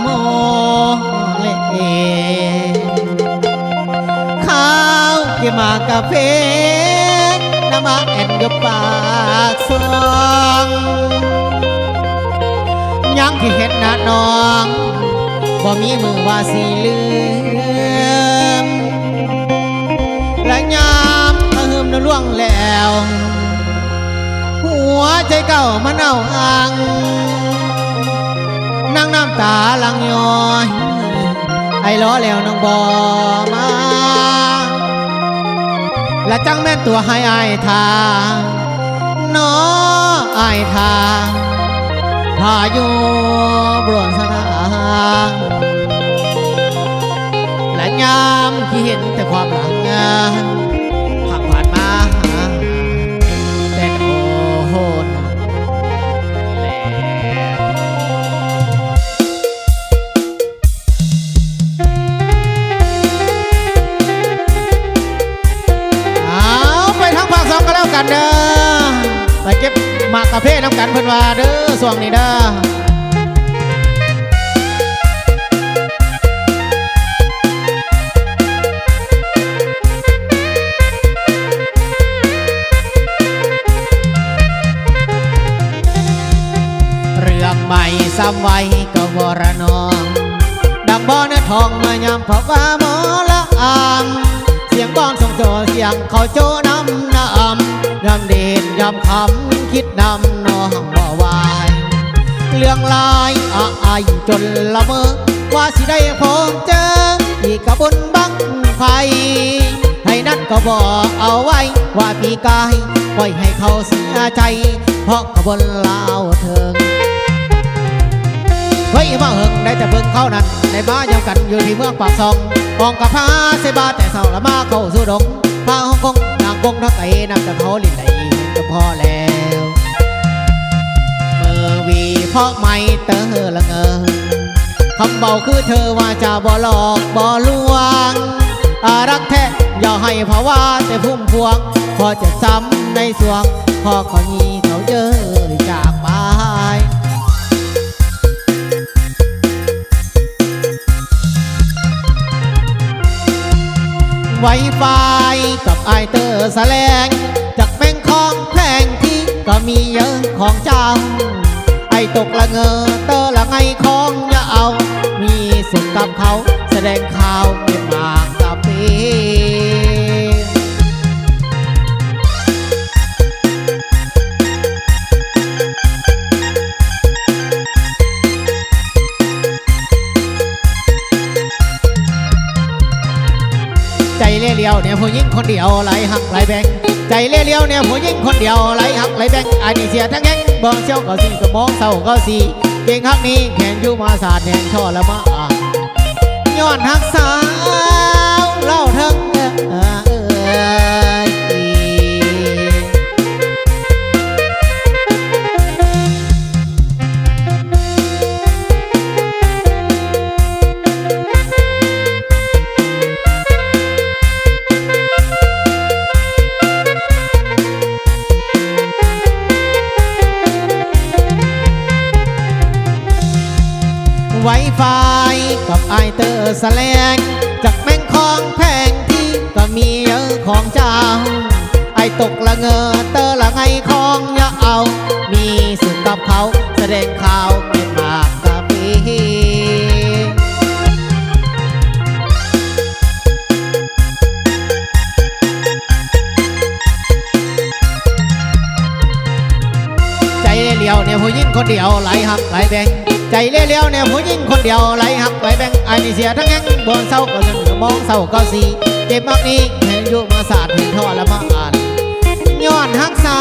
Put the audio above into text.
โมเลข้าวที่มากาแฟน้ำมาแอนอยู่ปากซองยังที่เห็นหน้าน้องบ่มีมือว่าสีลืมและยามมาหืมน้ำล่วงแล้วหัวใจเก่ามันเอาอังนั่งน้ำตาลังย้อยไอ้ล้อแล้วน้องบ่มาและจังแม่นตัวให้อายทาน้ออายทาพาอยู่บนสนามและยามที่เห็นแต่ความหลังผักผ่านมาแต่โอ้โหไปทั้งภาคสองก็แล้วกันเด้อไปเก็บหมากกาแฟน้ำกันเพิ่นว่าเด้อส่วงนี้เด้อใหม่ซ้ำไว้ก็วรนองดังบ่อเนื้อทองมายามเพราะว่าหมอละอามเสียงบ้องส่งโจเสียงเขาโจน้ำน้ำยำเด่นยำคำคิดนำน้องบ่วายเรื่องลายอายจนละเมอว่าสิได้พบเจออีกกระบุญบังไฟให้นัดก็บอกเอาไว้ว่าพี่กายปล่อยให้เขาเสียใจเพราะกระบุญลาวเถิงเฮ้ยมาเหิงได้แต่เบิ่งเขานั่นในบ้านยังกันอยู่ที่เมืองปากซองมองกับพาเสบาแต่เศร้าละมาเข้าสู่ดงพาฮ่องกงนางกงทักไก่นับแต่เขาลิ้นไหลก็พอแล้วเมื่อวีเพราะไม่เตอละเงอคำเบาคือเธอว่าจะบ่หลอกบ่ลวงรักแท้อย่าให้ภาวะแต่พุ่มพวงพอจะซ้ำในสวงพอเขายีเขาเจอจากไปไวไฟกับไอเตอร์แสลงจากแม่งของแพงที่ก็มีเยอะของเจ้าไอตกละเงอเตอร์ละไงของอย่าเอามีสุขกับเขาแสดงข่าวเก็บมากกับเพใจเลี้ยวเนี่ยผู้หญิงคนเดียวไหลหักไหลแบงใจเลี้ยวเนี่ยผู้หญิงคนเดียวไหลหักไหลแบงอันนี้เสียทั้งแง่งบองเชี่ยวก็สีก็มองเศร้าก็สีเก่งฮักนี้แข่งอยู่มาศาสตร์แห่งช่อละมาย้อนหักสาวเล่าทั้งไวไฟกับไอเตอร์แสลงจากแม่งของแพงที่ก็มีเยอะของเจ้าไอตกละเงอเตอร์ละไงของอย่าเอามีสุขกับเขาแสดงข่าวเก็บมากกับพี่ใจเลี้ยวเนี่ยผู้หญิงคนเดียวไหลหักไหลแบงใจเลี้ยวเนี่ยผู้หญิงคนเดียวไหลหักไหลแบงไอ้นี่เสียทั้งแง่งบนเศร้าก็ยังมองเศร้าก็สีเก็บมากนี้เห็นอยู่มาศาสตร์เห็นท่อละมาอ่านย้อนหักสา